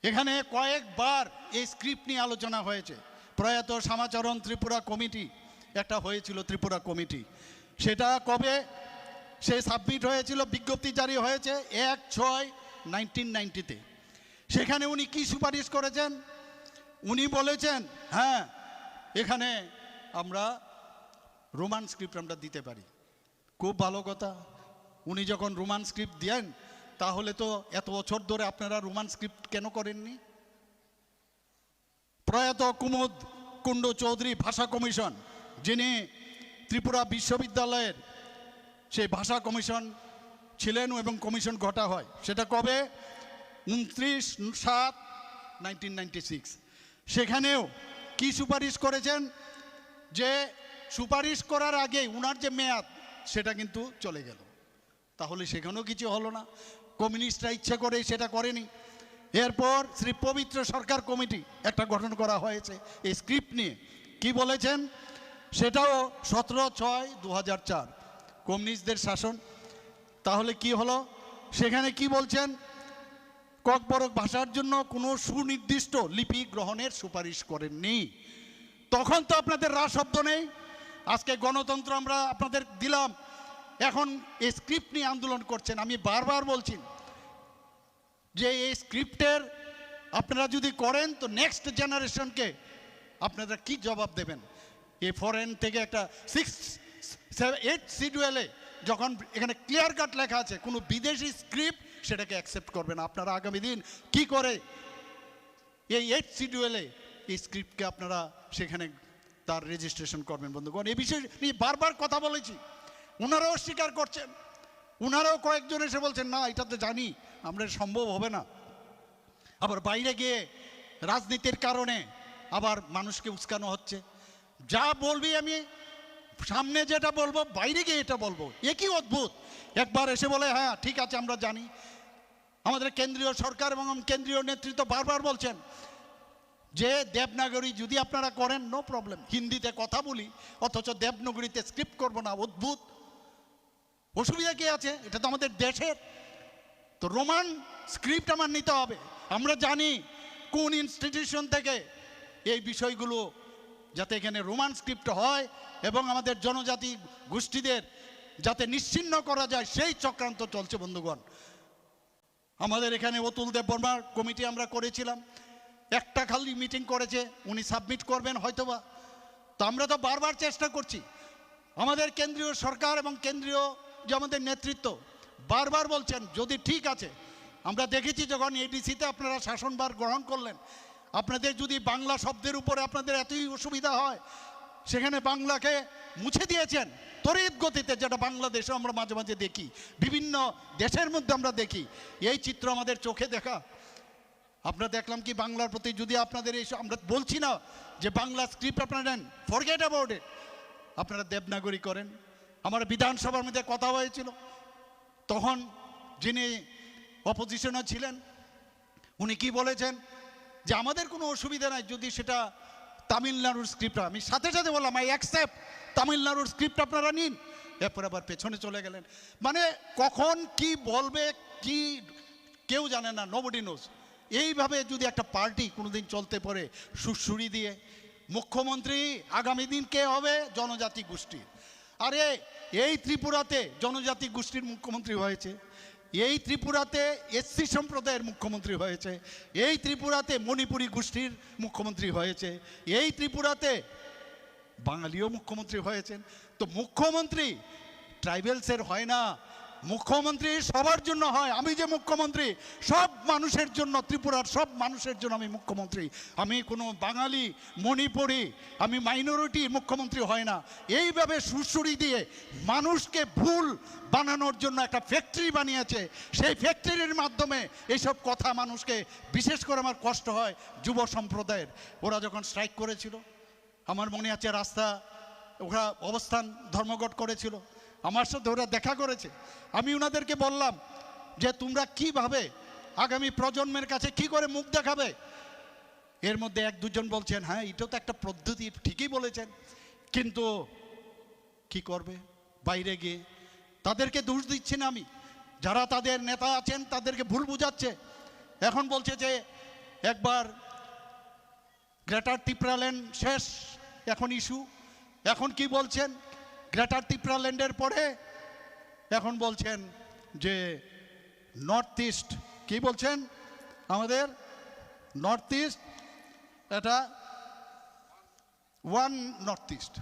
এখানে কয়েকবার এই স্ক্রিপ্ট নিয়ে আলোচনা হয়েছে। প্রয়াত শ্যামাচরণ ত্রিপুরা কমিটি একটা হয়েছিল, ত্রিপুরা কমিটি, সেটা কবে সে সাবমিট হয়েছিল, বিজ্ঞপ্তি জারি হয়েছে 1/6/1990-তে। সেখানে উনি কি সুপারিশ করেছেন? উনি বলেছেন হ্যাঁ এখানে আমরা রোমান স্ক্রিপ্ট আমরা দিতে পারি। খুব ভালো কথা। উনি যখন রোমান স্ক্রিপ্ট দেন তাহলে তো এত বছর ধরে আপনারা রোমান স্ক্রিপ্ট কেন করেননি? প্রয়াত কুমুদ কুণ্ডু চৌধুরী ভাষা কমিশন, যিনি ত্রিপুরা বিশ্ববিদ্যালয়ের সেই ভাষা কমিশন ছিলেন এবং কমিশন গঠা হয়, সেটা কবে? 29/7/1996। সেখানেও কি সুপারিশ করেছেন? যে সুপারিশ করার আগে উনার যে মেয়াদ সেটা কিন্তু চলে গেল। তাহলে সেখানেও কিছু হলো না, কমিউনিস্টরা ইচ্ছে করে সেটা করেনি। এরপর শ্রী পবিত্র সরকার কমিটি একটা গঠন করা হয়েছে এই স্ক্রিপ্ট নিয়ে। কি বলেছেন? সেটাও 17/6/2004, কমিউনিস্টদের শাসন। তাহলে কি হলো? সেখানে কি বলছেন? ককবরক ভাষার জন্য কোনো সুনির্দিষ্ট লিপি গ্রহণের সুপারিশ করেননি। তখন তো আপনাদের রা শব্দ নেই। আজকে গণতন্ত্র আমরা আপনাদের দিলাম, এখন এই স্ক্রিপ্ট নিয়ে আন্দোলন করছেন। আমি বারবার বলছি যে এই স্ক্রিপ্টের আপনারা যদি করেন তো নেক্সট জেনারেশনকে আপনারা কি জবাব দেবেন? এই ফরেন থেকে একটা 6-7-8 শিডিউলে যখন এখানে ক্লিয়ার কাট লেখা আছে কোনো বিদেশি স্ক্রিপ্ট সেটাকে অ্যাকসেপ্ট করবে না। আপনারা আগামী দিন কি করে এই 8 শিডিউলে এই স্ক্রিপ্টকে আপনারা সেখানে তার রেজিস্ট্রেশন করবেন? বন্ধুগণ, এই বিষয়ে নিয়ে বারবার কথা বলেছি, ওনারাও স্বীকার করছেন। ওনারাও কয়েকজন এসে বলছেন না এটা তো জানি আমরা সম্ভব হবে না। আবার বাইরে গিয়ে রাজনীতির কারণে আবার মানুষকে উস্কানো হচ্ছে। যা বলবি আমি সামনে যেটা বলবো বাইরে গিয়ে এটা বলবো, এ কি অদ্ভুত! একবার এসে বলে হ্যাঁ ঠিক আছে আমরা জানি। আমাদের কেন্দ্রীয় সরকার এবং কেন্দ্রীয় নেতৃত্ব বারবার বলছেন যে দেবনাগরী যদি আপনারা করেন নো প্রবলেম, হিন্দিতে কথা বলি অথচ দেবনাগরীতে স্ক্রিপ্ট করব না। অদ্ভুত, অসুবিধা কি আছে? এটা তো আমাদের দেশের। তো রোমান স্ক্রিপ্ট আমার নিতে হবে। আমরা জানি কোন ইনস্টিটিউশন থেকে এই বিষয়গুলো যাতে এখানে রোমান স্ক্রিপ্ট হয় এবং আমাদের জনজাতি গোষ্ঠীদের যাতে নিশ্চিহ্ন করা যায় সেই চক্রান্ত চলছে। বন্ধুগণ, আমাদের এখানে অতুল দেববর্মার কমিটি আমরা করেছিলাম, একটা খালি মিটিং করেছে, উনি সাবমিট করবেন হয়তোবা। তো আমরা তো বারবার চেষ্টা করছি, আমাদের কেন্দ্রীয় সরকার এবং কেন্দ্রীয় যে আমাদের নেতৃত্ব বারবার বলছেন যদি ঠিক আছে। আমরা দেখেছি যখন এডিসিতে আপনারা শাসনভার গ্রহণ করলেন, আপনাদের যদি বাংলা শব্দের উপরে আপনাদের এতই অসুবিধা হয়, সেখানে বাংলাকে মুছে দিয়েছেন তড়িৎ গতিতে, যেটা বাংলাদেশে আমরা মাঝে মাঝে দেখি, বিভিন্ন দেশের মধ্যে আমরা দেখি। এই চিত্র আমাদের চোখে দেখা। আমরা দেখলাম কি বাংলার প্রতি যদি আপনাদের এই, আমরা বলছি না যে বাংলা স্ক্রিপ্ট আপনারা নেন, ফরগেট অ্যাবাউট ইট, আপনারা দেবনাগরী করেন। আমার বিধানসভার মধ্যে কথা হয়েছিল, তখন যিনি অপোজিশনে ছিলেন উনি কি বলেছেন যে আমাদের কোনো অসুবিধা নাই যদি সেটা তামিলনাড়ুর স্ক্রিপ্ট। আমি সাথে সাথে বললাম আই অ্যাকসেপ্ট, তামিলনাড়ুর স্ক্রিপ্ট আপনারা নিন। এরপর আবার পেছনে চলে গেলেন। মানে কখন কি বলবে কি কেউ জানে না, নোবডি নোজ। এইভাবে যদি একটা পার্টি কোনোদিন চলতে পারে সুরসুরি দিয়ে, মুখ্যমন্ত্রী আগামী দিন কে হবে? জনজাতি গোষ্ঠীর। আরে এই ত্রিপুরাতে জনজাতি গোষ্ঠীর মুখ্যমন্ত্রী হয়েছে, এই ত্রিপুরাতে এসসি সম্প্রদায়ের মুখ্যমন্ত্রী হয়েছে, এই ত্রিপুরাতে মণিপুরী গোষ্ঠীর মুখ্যমন্ত্রী হয়েছে, এই ত্রিপুরাতে বাঙালিও মুখ্যমন্ত্রী হয়েছেন। তো মুখ্যমন্ত্রী ট্রাইবেলসের হয় না, মুখ্যমন্ত্রী সবার জন্য হয়। আমি যে মুখ্যমন্ত্রী সব মানুষের জন্য, ত্রিপুরার সব মানুষের জন্য আমি মুখ্যমন্ত্রী। আমি কোনো বাঙালি, মণিপুরী, আমি মাইনরিটি মুখ্যমন্ত্রী হয় না। এইভাবে সুরসুরি দিয়ে মানুষকে ভুল বানানোর জন্য একটা ফ্যাক্টরি বানিয়েছে। সেই ফ্যাক্টরির মাধ্যমে এইসব কথা মানুষকে, বিশেষ করে আমার কষ্ট হয় যুব সম্প্রদায়ের। ওরা যখন স্ট্রাইক করেছিল, আমার মনে আছে রাস্তা ওরা অবস্থান ধর্মঘট করেছিল, আমার সাথে ওরা দেখা করেছে। আমি ওনাদেরকে বললাম যে তোমরা কিভাবে আগামী প্রজন্মের কাছে কি করে মুখ দেখাবে? এর মধ্যে এক দুজন বলছেন হ্যাঁ এটাও তো একটা পদ্ধতি, ঠিকই বলেছেন, কিন্তু কি করবে? বাইরে গিয়ে তাদেরকে দোষ দিচ্ছি না আমি, যারা তাদের নেতা আছেন তাদেরকে ভুল বুঝাচ্ছে। এখন বলছে যে একবার গ্রেটার টিপ্রাল্যান্ড শেষ, এখন ইস্যু। এখন কি বলছেন? গ্রেটার টিপ্রাল্যান্ডের পরে এখন বলছেন যে নর্থ ইস্ট, কি বলছেন? আমাদের নর্থ ইস্ট, এটা ওয়ান নর্থ ইস্ট।